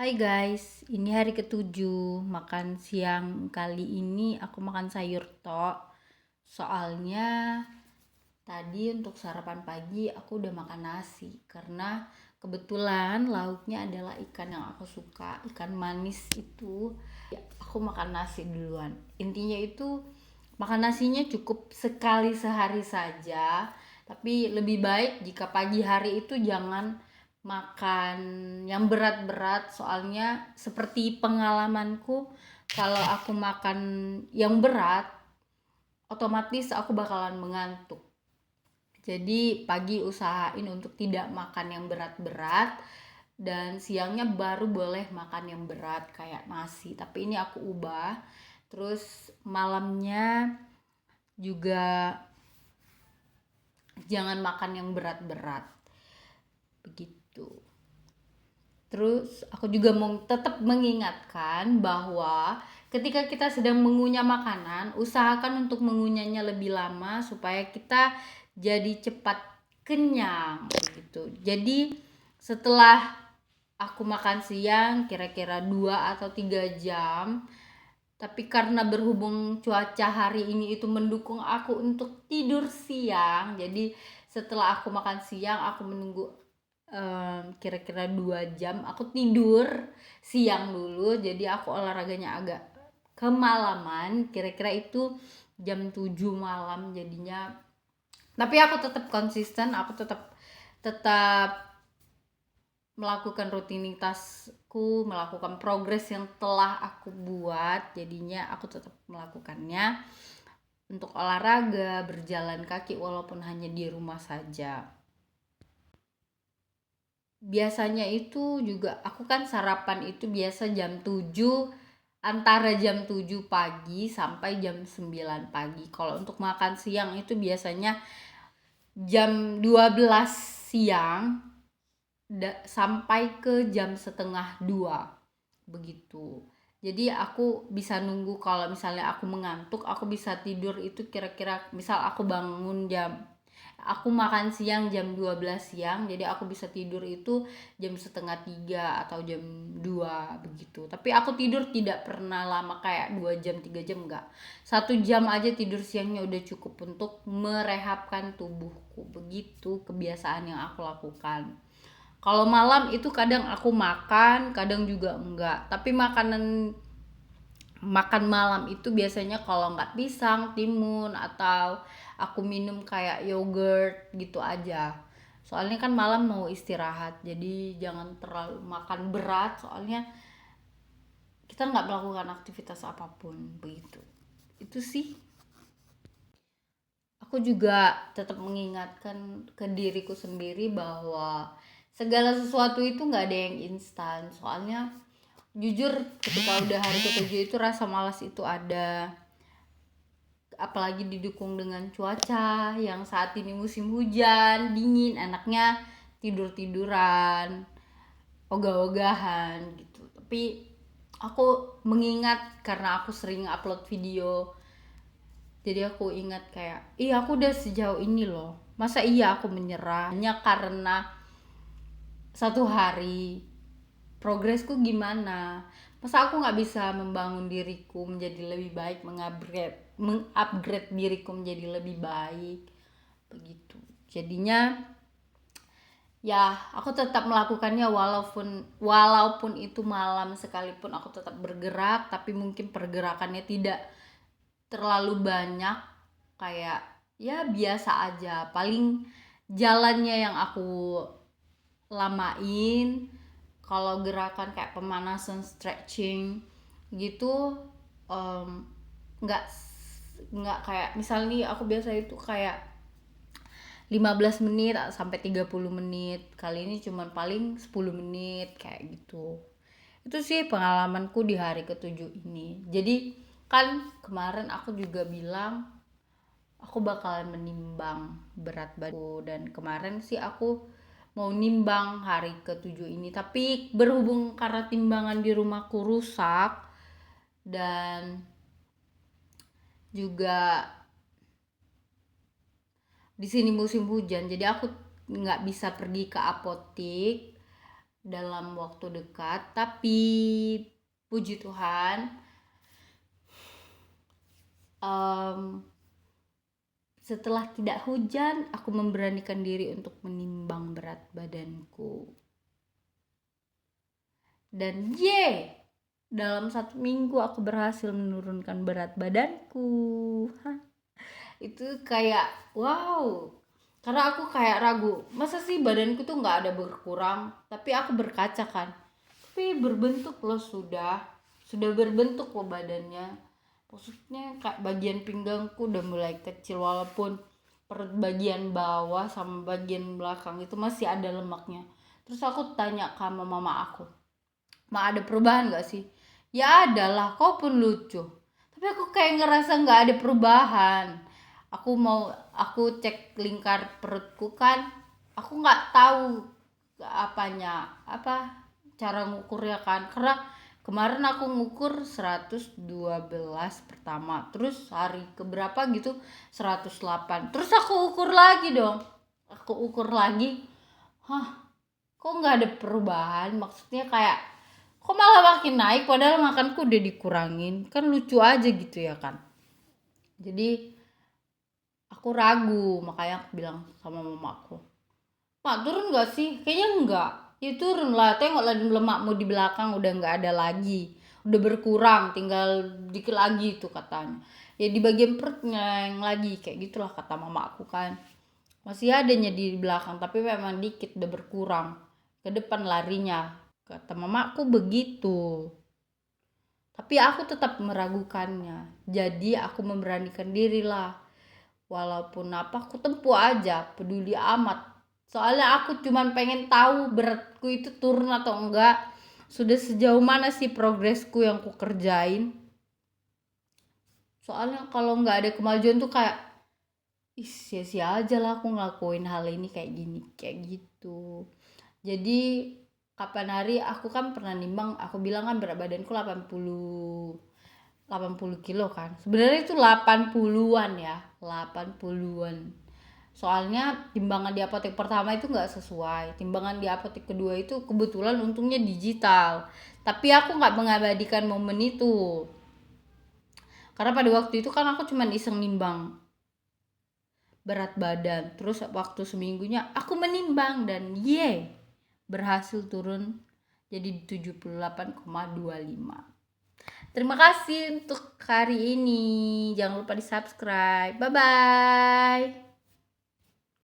Hai guys, ini hari ketujuh makan siang kali ini aku makan sayur tok. Soalnya tadi untuk sarapan pagi aku udah makan nasi karena kebetulan lauknya adalah ikan yang aku suka, ikan manis itu. Ya, aku makan nasi duluan. Intinya itu makan nasinya cukup sekali sehari saja, tapi lebih baik jika pagi hari itu jangan makan yang berat-berat, soalnya seperti pengalamanku kalau aku makan yang berat otomatis aku bakalan mengantuk. Jadi pagi usahain untuk tidak makan yang berat-berat dan siangnya baru boleh makan yang berat kayak nasi. Tapi ini aku ubah. Terus malamnya juga jangan makan yang berat-berat. Begitu. Terus aku juga mau tetap mengingatkan bahwa ketika kita sedang mengunyah makanan, usahakan untuk mengunyahnya lebih lama supaya kita jadi cepat kenyang gitu. Jadi setelah aku makan siang kira-kira 2 atau 3 jam, tapi karena berhubung cuaca hari ini itu mendukung aku untuk tidur siang, jadi setelah aku makan siang aku menunggu kira-kira 2 jam aku tidur siang dulu, jadi aku olahraganya agak kemalaman, kira-kira itu jam 7 malam jadinya. Tapi aku tetap konsisten, aku tetap tetap melakukan rutinitasku, melakukan progres yang telah aku buat, jadinya aku tetap melakukannya untuk olahraga, berjalan kaki walaupun hanya di rumah saja. Biasanya itu juga aku kan sarapan itu biasa jam 7, antara jam 7 pagi sampai jam 9 pagi. Kalau untuk makan siang itu biasanya jam 12 siang sampai ke jam setengah 2 begitu. Jadi aku bisa nunggu, kalau misalnya aku mengantuk aku bisa tidur itu kira-kira, misal aku makan siang jam 12 siang, jadi aku bisa tidur itu jam setengah 3 atau jam 2 begitu. Tapi aku tidur tidak pernah lama kayak 2 jam 3 jam, enggak. 1 jam aja tidur siangnya udah cukup untuk merehabkan tubuhku. Begitu kebiasaan yang aku lakukan. Kalau malam itu kadang aku makan, kadang juga enggak. Tapi makan malam itu biasanya kalau enggak pisang, timun, atau aku minum kayak yogurt gitu aja. Soalnya kan malam mau istirahat, jadi jangan terlalu makan berat, soalnya kita nggak melakukan aktivitas apapun begitu. Itu sih. Aku juga tetap mengingatkan ke diriku sendiri bahwa segala sesuatu itu nggak ada yang instan. Soalnya jujur ketika udah hari ketujuh itu rasa malas itu ada, apalagi didukung dengan cuaca yang saat ini musim hujan dingin, enaknya tidur-tiduran, ogah-ogahan gitu. Tapi aku mengingat karena aku sering upload video, jadi aku ingat kayak aku udah sejauh ini loh, masa iya aku menyerah hanya karena satu hari. Progresku gimana, masa aku nggak bisa membangun diriku menjadi lebih baik, mengupgrade diriku menjadi lebih baik begitu. Jadinya ya aku tetap melakukannya, walaupun itu malam sekalipun aku tetap bergerak, tapi mungkin pergerakannya tidak terlalu banyak, kayak ya biasa aja, paling jalannya yang aku lamain. Kalau gerakan kayak pemanasan, stretching gitu, nggak nggak kayak misalnya aku biasa itu kayak 15 menit sampai 30 menit, kali ini cuman paling 10 menit kayak gitu. Itu sih pengalamanku di hari ketujuh ini. Jadi kan kemarin aku juga bilang aku bakalan menimbang berat badanku, dan kemarin sih aku mau nimbang hari ketujuh ini, tapi berhubung karena timbangan di rumahku rusak dan juga di sini musim hujan, jadi aku nggak bisa pergi ke apotik. dalam waktu dekat, tapi puji Tuhan setelah tidak hujan aku memberanikan diri untuk menimbang berat badanku. Dan dalam 1 minggu aku berhasil menurunkan berat badanku. Itu kayak wow, karena aku kayak ragu, masa sih badanku tuh nggak ada berkurang, tapi aku berkaca kan, tapi berbentuk loh, sudah berbentuk loh badannya. Maksudnya kayak bagian pinggangku udah mulai kecil, walaupun perut bagian bawah sama bagian belakang itu masih ada lemaknya. Terus aku tanya sama mama aku, "Ma, ada perubahan gak sih?" "Ya ada lah, kau pun lucu." Tapi aku kayak ngerasa gak ada perubahan. Aku cek lingkar perutku kan, aku gak tahu apa cara ngukurnya kan, karena kemarin aku ngukur 112 pertama, terus hari keberapa gitu 108, terus aku ukur lagi dong, kok nggak ada perubahan. Maksudnya kayak kok malah makin naik padahal makanku udah dikurangin, kan lucu aja gitu ya kan. Jadi aku ragu, makanya aku bilang sama mamaku, "Mak, turun gak sih?" "Kayaknya enggak." "Ya turun lah, tengoklah lemakmu di belakang udah nggak ada lagi, udah berkurang, tinggal dikit lagi tuh," katanya. Ya di bagian perutnya yang lagi, kayak gitulah kata mamaku kan. Masih adanya di belakang tapi memang dikit, udah berkurang, ke depan larinya, kata mamaku begitu. Tapi aku tetap meragukannya, jadi aku memberanikan diri lah, walaupun apa aku tempuh aja, peduli amat. Soalnya aku cuman pengen tahu beratku itu turun atau enggak, sudah sejauh mana sih progresku yang ku kerjain. Soalnya kalau nggak ada kemajuan tuh kayak sia-sia aja lah aku ngelakuin hal ini kayak gini, kayak gitu. Jadi kapan hari aku kan pernah nimbang, aku bilang kan berat badanku 80 kilo kan. Sebenarnya itu 80-an ya, 80-an. Soalnya timbangan di apotek pertama itu nggak sesuai, timbangan di apotek kedua itu kebetulan untungnya digital, tapi aku nggak mengabadikan momen itu karena pada waktu itu kan aku cuma iseng nimbang berat badan, terus waktu seminggunya aku menimbang dan berhasil turun jadi 78,25. Terima kasih untuk hari ini, jangan lupa di subscribe, bye bye.